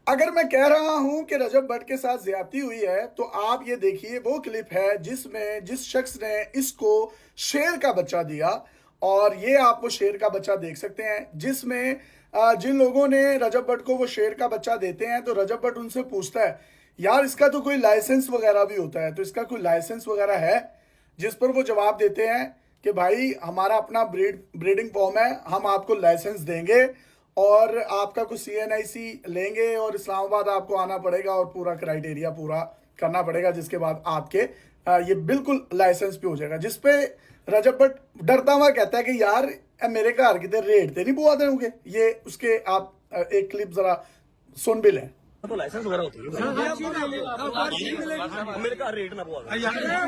अगर मैं कह रहा हूं कि रजब भट्ट के साथ ज्यादती हुई है तो आप ये देखिए वो क्लिप है जिसमें जिस शख्स ने इसको शेर का बच्चा दिया। और ये आप वो शेर का बच्चा देख सकते हैं जिसमें जिन लोगों ने रजब भट्ट को वो शेर का बच्चा देते हैं तो रजब भट्ट उनसे पूछता है, यार इसका तो कोई लाइसेंस वगैरह भी होता है, तो इसका कोई लाइसेंस वगैरह है? जिस पर वो जवाब देते हैं कि भाई हमारा अपना ब्रीडिंग फॉर्म है, हम आपको लाइसेंस देंगे और आपका कुछ सीएनआईसी लेंगे और इस्लामाबाद आपको आना पड़ेगा और पूरा क्राइटेरिया पूरा करना पड़ेगा, जिसके बाद आपके ये बिल्कुल लाइसेंस भी हो जाएगा। जिसपे रजब भट्ट डरता हुआ कहता है कि यार मेरे घर कितने रेट थे नहीं बुआ देंगे। ये उसके आप एक क्लिप जरा सुन भी लें। तो लाइसेंस वगैरह होती है मेरे का रेट ना बोल।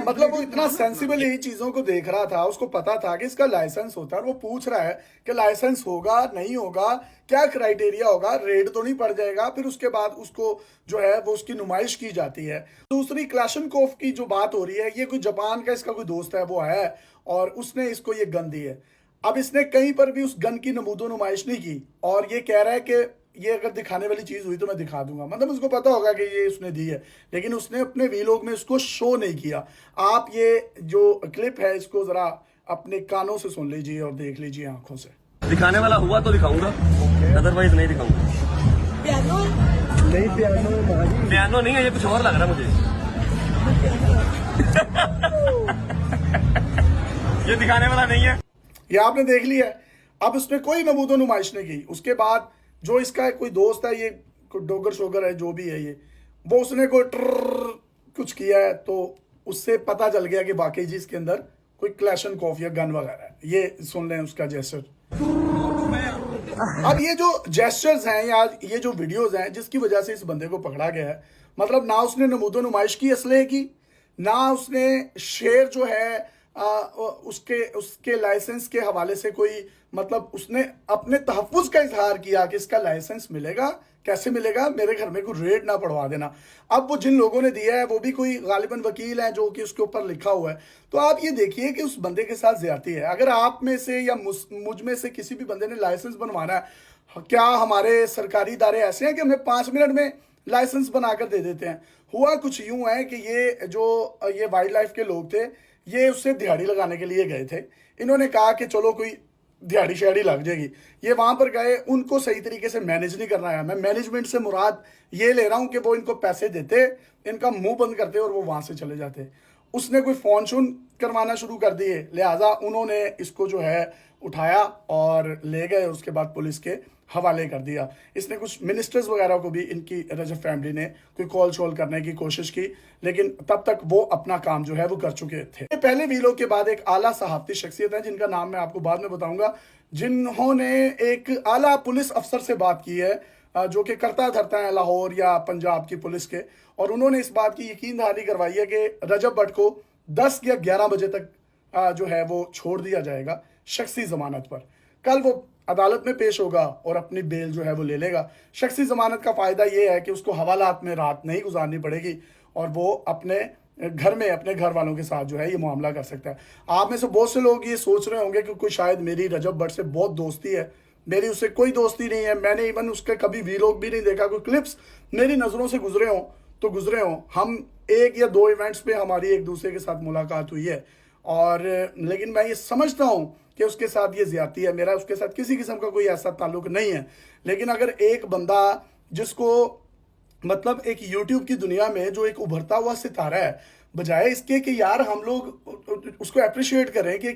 मतलब वो इतना सेंसिबली चीजों को देख रहा था, उसको पता था कि इसका लाइसेंस होता है और वो पूछ रहा है कि लाइसेंस होगा नहीं होगा, क्या क्राइटेरिया होगा, रेड तो नहीं पड़ जाएगा। फिर उसके बाद उसको जो है वो उसकी नुमाइश की जाती है। दूसरी क्लाशनकोफ की जो बात हो रही है, ये कोई जापान का इसका कोई दोस्त है वो है और उसने इसको ये गन दी है। अब इसने कहीं पर भी उस गन की नमूदो नुमाइश नहीं की और ये कह रहा है कि ये अगर दिखाने वाली चीज हुई तो मैं दिखा दूंगा। मतलब उसको पता होगा कि ये उसने दी है, लेकिन उसने अपने वीलॉग में उसको शो नहीं किया। आप ये जो क्लिप है इसको जरा अपने कानों से सुन लीजिए और देख लीजिए आंखों से। दिखाने वाला हुआ तो दिखाऊंगा, अदरवाइज नहीं दिखाऊंगा। पियानो नहीं पियानो नहीं है, ये कुछ और लग रहा है मुझे। ये दिखाने वाला नहीं है। ये आपने देख लिया है। अब उसने कोई नमूदो नुमाइश नहीं की। उसके बाद जो इसका कोई दोस्त है, ये डोगर शोगर है जो भी है, ये वो उसने कोई कुछ किया है तो उससे पता चल गया कि वाकई जी इसके अंदर कोई क्लैशनकोफ या गन वगैरह है। ये सुन लें उसका जेस्चर। अब ये जो जेस्चर्स हैं या ये जो वीडियोस हैं जिसकी वजह से इस बंदे को पकड़ा गया है, मतलब ना उसने नमूदो नुमाइश की असलहे की, ना उसने शेर जो है उसके उसके लाइसेंस के हवाले से कोई, मतलब उसने अपने तहफ़्फ़ुज़ का इजहार किया कि इसका लाइसेंस मिलेगा, कैसे मिलेगा, मेरे घर में कोई रेड ना पड़वा देना। अब वो जिन लोगों ने दिया है वो भी कोई गालिबन वकील हैं जो कि उसके ऊपर लिखा हुआ है। तो आप ये देखिए कि उस बंदे के साथ ज्यादती है। अगर आप में से या मुझ में से किसी भी बंदे ने लाइसेंस बनवाना है, क्या हमारे सरकारी इदारे ऐसे हैं कि हमें 5 मिनट में लाइसेंस बनाकर दे देते हैं? हुआ कुछ यूं है कि ये वाइल्ड लाइफ के लोग थे, ये उससे दिहाड़ी लगाने के लिए गए थे। इन्होंने कहा कि चलो कोई दिहाड़ी शहाड़ी लग जाएगी। ये वहां पर गए, उनको सही तरीके से मैनेज नहीं करना है। मैं मैनेजमेंट से मुराद ये ले रहा हूं कि वो इनको पैसे देते, इनका मुंह बंद करते और वो वहां से चले जाते। उसने कोई फोन शोन करवाना शुरू कर दिए, लिहाजा उन्होंने इसको जो है उठाया और ले गए, उसके बाद पुलिस के हवाले कर दिया। इसने कुछ मिनिस्टर्स वगैरह को भी इनकी रजब फैमिली ने कोई कॉल शॉल करने की कोशिश की, लेकिन तब तक वो अपना काम जो है वो कर चुके थे। पहले वीलों के बाद एक आला सहाफती शख्सियत है जिनका नाम मैं आपको बाद में बताऊंगा, जिन्होंने एक आला पुलिस अफसर से बात की है जो कि करता धरता है लाहौर या पंजाब की पुलिस के, और उन्होंने इस बात की यकीन दहानी करवाई है कि रजब भट्ट को 10 या 11 बजे तक जो है वो छोड़ दिया जाएगा शख्सी जमानत पर। कल वो अदालत में पेश होगा और अपनी बेल जो है वो ले लेगा। शख्सी जमानत का फायदा ये है कि उसको हवालात में रात नहीं गुजारनी पड़ेगी और वो अपने घर में अपने घर वालों के साथ जो है ये मामला कर सकता है। आप में से बहुत से लोग ये सोच रहे होंगे कि कोई शायद मेरी रजब भट्ट से बहुत दोस्ती है। मेरी उससे कोई दोस्ती नहीं है, मैंने इवन उसके कभी वीलॉग भी नहीं देखा। कोई क्लिप्स मेरी नज़रों से गुजरे हों तो गुजरे हों। हम 1 या 2 इवेंट्स पे हमारी एक दूसरे के साथ मुलाकात हुई है, और लेकिन मैं ये समझता हूँ कि उसके साथ ये ज्यादती है। मेरा उसके साथ किसी किस्म का कोई ऐसा ताल्लुक नहीं है। लेकिन अगर एक बंदा जिसको मतलब एक यूट्यूब की दुनिया में जो एक उभरता हुआ सितारा है, बजाय इसके कि यार हम लोग उसको अप्रिशिएट करें कि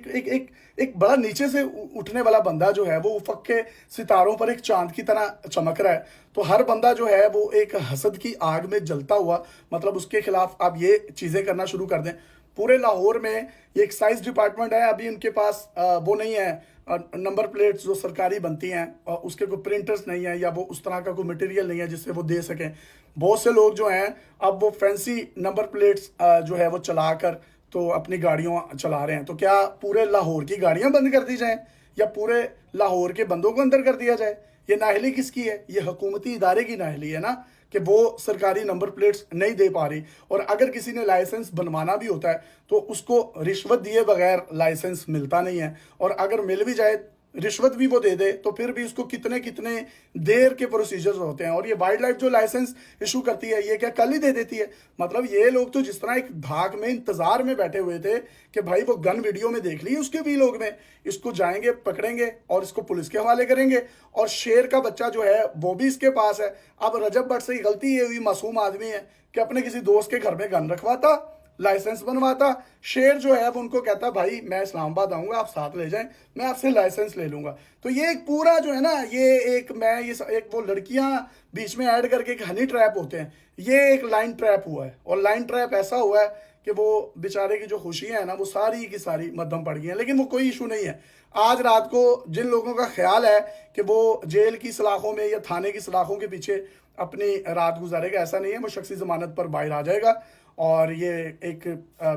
एक बड़ा नीचे से उठने वाला बंदा जो है वो उफक के सितारों पर एक चांद की तरह चमक रहा है, तो हर बंदा जो है वो एक हसद की आग में जलता हुआ, मतलब उसके खिलाफ आप ये चीज़ें करना शुरू कर दें। पूरे लाहौर में ये एक्साइज डिपार्टमेंट है, अभी उनके पास वो नहीं है नंबर प्लेट्स जो सरकारी बनती हैं, उसके कोई प्रिंटर्स नहीं है या वो उस तरह का कोई मटेरियल नहीं है जिससे वो दे सकें। बहुत से लोग जो हैं अब वो फैंसी नंबर प्लेट्स जो है वो चला कर तो अपनी गाड़ियों चला रहे हैं। तो क्या पूरे लाहौर की गाड़ियां बंद कर दी जाएं या पूरे लाहौर के बंदों को अंदर कर दिया जाए? ये नाहली किसकी है? ये हुकूमती इदारे की नाहली है ना, कि वो सरकारी नंबर प्लेट्स नहीं दे पा रही। और अगर किसी ने लाइसेंस बनवाना भी होता है तो उसको रिश्वत दिए बगैर लाइसेंस मिलता नहीं है, और अगर मिल भी जाए रिश्वत भी वो दे दे तो फिर भी उसको कितने कितने देर के प्रोसीजर्स होते हैं। और ये वाइल्ड लाइफ जो लाइसेंस इशू करती है ये क्या कल ही दे देती है? मतलब ये लोग तो जिस तरह एक धाक में इंतजार में बैठे हुए थे कि भाई वो गन वीडियो में देख ली उसके भी लोग में, इसको जाएंगे पकड़ेंगे और इसको पुलिस के हवाले करेंगे। और शेर का बच्चा जो है वो भी इसके पास है। अब रजब भट्ट से गलती ये हुई, मासूम आदमी है, कि अपने किसी दोस्त के घर में गन रखवाता, लाइसेंस बनवाता। शेर जो है अब उनको कहता भाई मैं इस्लामाबाद आऊंगा, आप साथ ले जाएं, मैं आपसे लाइसेंस ले लूंगा। तो ये एक पूरा जो है ना, ये एक वो लड़कियां बीच में ऐड करके एक हनी ट्रैप होते हैं, ये एक लाइन ट्रैप हुआ है। और लाइन ट्रैप ऐसा हुआ है कि वो बेचारे की जो खुशियां हैं ना वो सारी की सारी मद्धम पड़ गई हैं। लेकिन वो कोई इशू नहीं है। आज रात को जिन लोगों का ख्याल है कि वो जेल की सलाखों में या थाने की सलाखों के पीछे अपनी रात गुजारेगा, ऐसा नहीं है। वो शख्सी जमानत पर बाहर आ जाएगा। और ये एक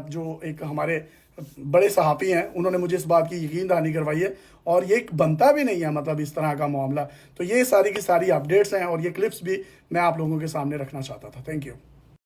जो एक हमारे बड़े सहाफ़ी हैं उन्होंने मुझे इस बात की यकीन दहानी करवाई है। और ये एक बनता भी नहीं है मतलब इस तरह का मामला। तो ये सारी की सारी अपडेट्स हैं और ये क्लिप्स भी मैं आप लोगों के सामने रखना चाहता था। Thank you.